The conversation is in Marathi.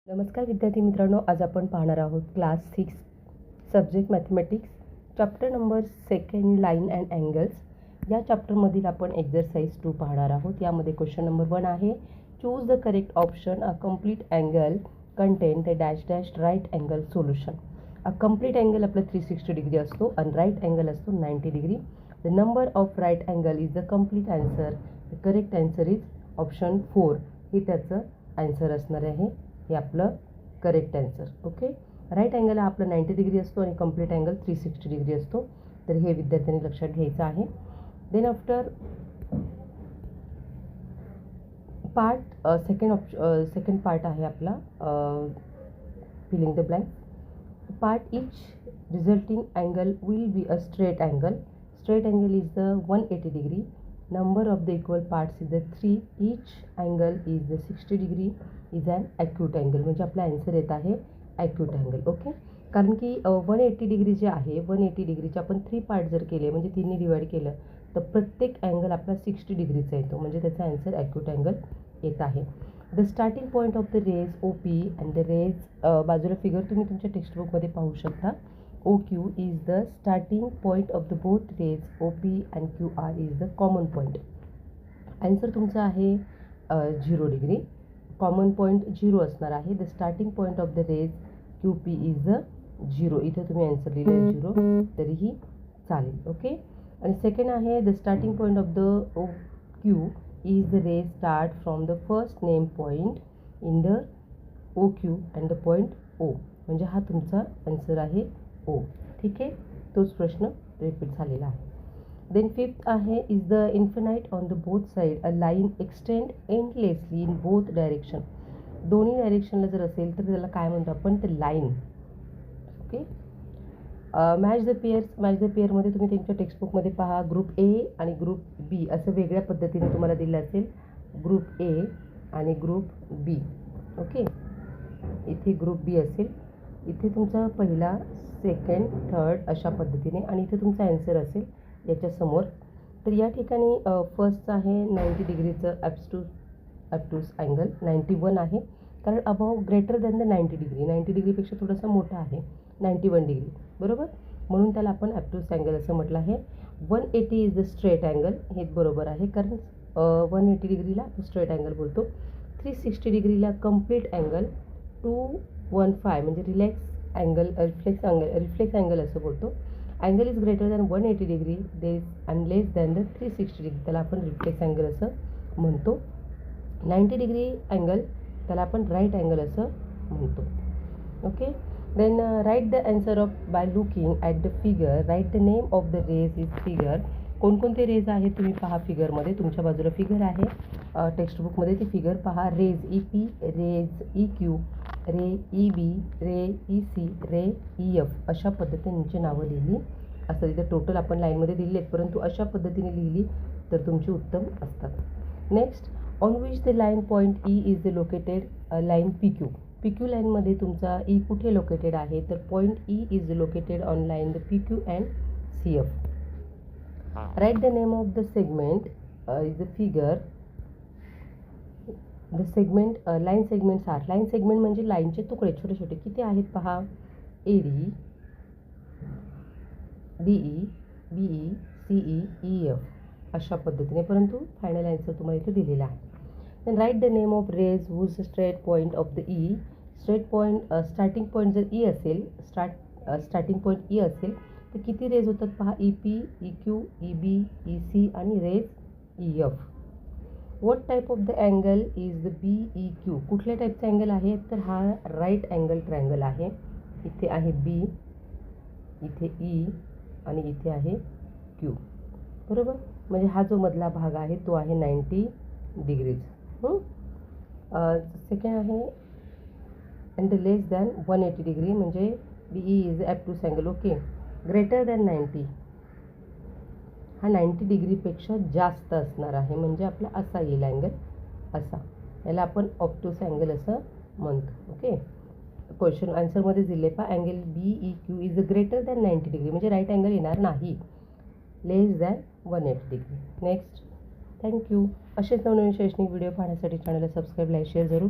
नमस्कार विद्यार्थी मित्रांनो, आज आपण पाहणार आहोत class 6 subject mathematics chapter number 2 line and angles. या चॅप्टरमधील आपण एक्झरसाइज 2 पाहणार आहोत। यामध्ये क्वेश्चन नंबर 1 आहे, choose the correct option a complete angle contain the dash dash right angle solution. A complete angle आपला 360 डिग्री असतो आणि राईट अँगल असतो 90 degree. The number of right angle is the complete answer. The correct answer is option 4 हे त्याचं आन्सर असणार आहे। हे आपलं correct answer. Okay, right angle हा आपला 90 डिग्री असतो आणि कंप्लीट अँगल 360 डिग्री असतो। तर हे विद्यार्थ्यांनी लक्षात घ्यायचं आहे। Then after part second part आहे आपला filling the blank. Part each resulting angle will be a straight angle. Straight angle is the 180 degree. Number of the equal parts is the 3। Each angle is the 60 degree is an acute angle. म्हणजे आपला आन्सर येत आहे ॲक्यूट अँगल। ओके, कारण की 180 डिग्री जे आहे 180 डिग्रीचे आपण 3 पार्ट जर केले म्हणजे 3 डिवाइड केलं तर प्रत्येक अँगल आपला 60 डिग्रीचा येतो, म्हणजे त्याचा आन्सर ॲक्यूट अँगल येत आहे। The starting point of the rays O P and the rays, बाजूला फिगर तुम्ही तुमच्या टेक्स्टबुकमध्ये पाहू शकता। O Q is the starting point of the both rays O P and Q R is the common point. Answer तुमचा आहे 0 डिग्री। कॉमन पॉईंट 0 असणार आहे। The starting point of the rays Q P is the 0। इथे तुम्ही आन्सर लिहिलं 0 तरीही चालेल। ओके, आणि सेकंड आहे, the starting point of the O Q is the rays start from the first name point in the O Q and the point O. म्हणजे हा तुमचा आन्सर आहे ओ। ठीक आहे, तोच प्रश्न रिपीट झालेला आहे। देन फिफ्थ आहे, is the infinite on the both side a line extend endlessly in both direction. दोन्ही डायरेक्शनला जर असेल तर त्याला काय म्हणतो आपण, ते line. Okay, match the pairs. Match the पेअरमध्ये तुम्ही त्यांच्या टेक्स्टबुकमध्ये पहा, ग्रुप ए आणि ग्रुप बी असं वेगळ्या पद्धतीने तुम्हाला दिलं असेल। ग्रुप ए आणि ग्रुप बी। ओके, इथे ग्रुप बी असेल, इथे तुमचा पहिला सेकंड थर्ड अशा पद्धतीने, आणि इथे तुमचा आन्सर असेल याच्यासमोर। तर या ठिकाणी फर्स्टचं आहे 90 डिग्रीचं ॲब्स्ट्यूस अँगल 91 आहे, कारण above greater than the 90 degree. 90 डिग्रीपेक्षा थोडासा मोठा आहे 91 डिग्री, बरोबर, म्हणून त्याला आपण ॲब्स्ट्यूस अँगल असं म्हटलं आहे। 180 इज द स्ट्रेट अँगल, हे बरोबर आहे, कारण 180 डिग्रीला स्ट्रेट अँगल बोलतो। 360 डिग्रीला कंप्लीट अँगल, 215 म्हणजे रिफ्लेक्स अँगल असं बोलतो। Angle is greater than 180 degree these and less than the 360 degree, त्याला आपण रिफ्लेक्स अँगल असं म्हणतो। 90 डिग्री अँगल त्याला आपण राईट अँगल असं म्हणतो। Okay, then right the answer of by looking at the figure. Right the name of the rays is figure. कोणकोणते रेज आहेत तुम्ही पहा फिगरमध्ये, तुमच्या बाजूला फिगर आहे टेक्स्टबुकमध्ये, ती फिगर पहा। Rays E P, rays E Q, ray E B, ray E C, ray E F अशा पद्धतीने नावं लिहिली असतात। इथे टोटल आपण लाईनमध्ये दिलेली आहेत, परंतु अशा पद्धतीने लिहिली तर तुमची उत्तम असतात। Next, on which the line point E is the located line P Q. P Q लाईनमध्ये तुमचा ई कुठे लोकेटेड आहे, तर point E is located on line the P Q and C F. Right the name of the segment is the figure. The segment line segments are. Line segment म्हणजे लाईनचे तुकडे छोटे छोटे किती आहेत पहा, A D, D E, B E, C E, E F अशा पद्धतीने, परंतु फायनल आन्सर तुम्हाला इथे दिलेला आहे। Then right the name of rays whose straight point of the E. Straight point starting point जर ई असेल, स्टार्टिंग पॉईंट ई असेल तर किती रेज होतात पहा, E P, E Q, E B, E C आणि rays E F. What type of the angle is the B E Q. कुठल्या टाईपचा अँगल आहे, तर हा राईट अँगल ट्रायंगल आहे। इथे आहे बी, इथे ई आणि इथे आहे क्यू, बरोबर, म्हणजे हा जो मधला भाग आहे तो आहे 90 डिग्रीज। सेकंड आहे अँड लेस दॅन 180 डिग्री, म्हणजे B E is obtuse angle. Okay, greater than 90 हा 90 डिग्रीपेक्षा जास्त असणार आहे, म्हणजे आपला असा येईल अँगल असा, याला आपण ऑब्ट्यूस अँगल असं म्हणतो। ओके, क्वेश्चन आन्सरमध्ये दिले पहा, angle B E Q is greater than 90 degree, म्हणजे राईट अँगल येणार नाही, less than 180 degree. Next, thank you. असेच नवनवीन शैक्षणिक व्हिडिओ पाहण्यासाठी चॅनलला सबस्क्राईब, लाईक, शेअर जरूर करा।